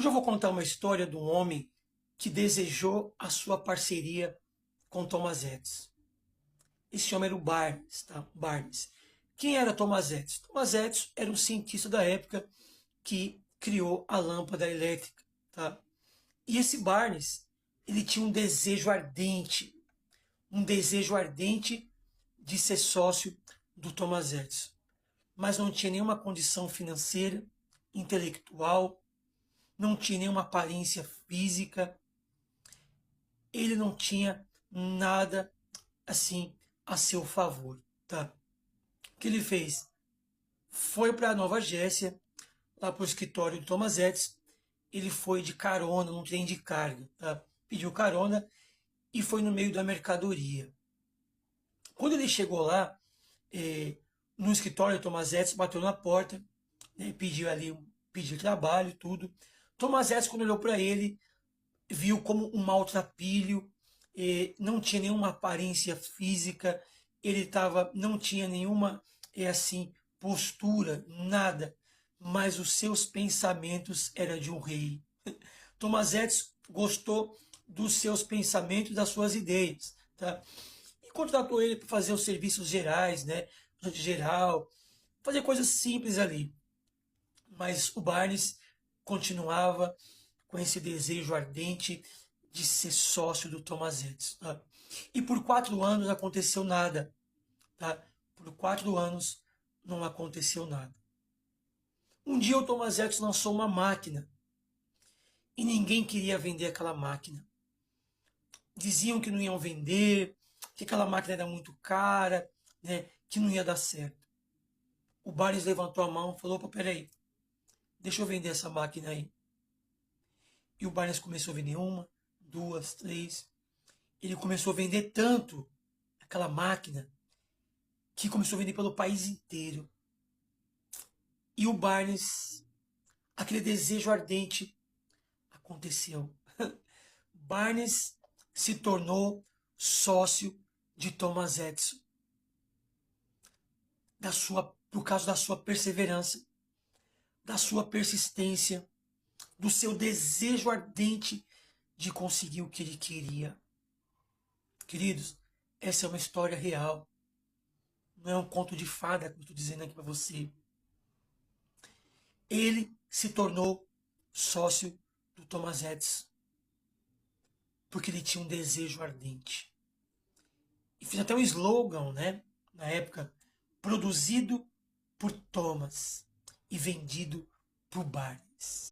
Hoje eu vou contar uma história de um homem que desejou a sua parceria com Thomas Edison. Esse homem era o Barnes, tá? Barnes. Quem era Thomas Edison? Thomas Edison era um cientista da época que criou a lâmpada elétrica, tá? E esse Barnes, ele tinha um desejo ardente de ser sócio do Thomas Edison, mas não tinha nenhuma condição financeira, intelectual, não tinha nenhuma aparência física, ele não tinha nada assim a seu favor, tá? O que ele fez? Foi para Nova Jersey, lá para o escritório do Thomas Edison. Ele foi de carona, num trem de carga, tá? Pediu carona e foi no meio da mercadoria. Quando ele chegou lá, no escritório do Thomas Edison, bateu na porta, né, pediu trabalho, tudo. Thomas Edison, quando olhou para ele, viu como um maltrapilho, não tinha nenhuma aparência física, não tinha nenhuma assim postura, nada, mas os seus pensamentos eram de um rei. Thomas Edison gostou dos seus pensamentos, das suas ideias, tá? E contratou ele para fazer os serviços gerais, né, geral, fazer coisas simples ali. Mas o Barnes continuava com esse desejo ardente de ser sócio do Thomas Edison. Tá? E por 4 anos não aconteceu nada. Tá? Por 4 anos não aconteceu nada. Um dia o Thomas Edison lançou uma máquina e ninguém queria vender aquela máquina. Diziam que não iam vender, que aquela máquina era muito cara, né, que não ia dar certo. O Barnes levantou a mão e falou: opa, peraí, deixa eu vender essa máquina aí. E o Barnes começou a vender uma, duas, três. Ele começou a vender tanto aquela máquina que começou a vender pelo país inteiro. E o Barnes, aquele desejo ardente, aconteceu. Barnes se tornou sócio de Thomas Edison. Por causa da sua perseverança, da sua persistência, do seu desejo ardente de conseguir o que ele queria. Queridos, essa é uma história real. Não é um conto de fada que eu estou dizendo aqui para você. Ele se tornou sócio do Thomas Edison porque ele tinha um desejo ardente. E fiz até um slogan, né? Na época, produzido por Thomas e vendido por Barnes.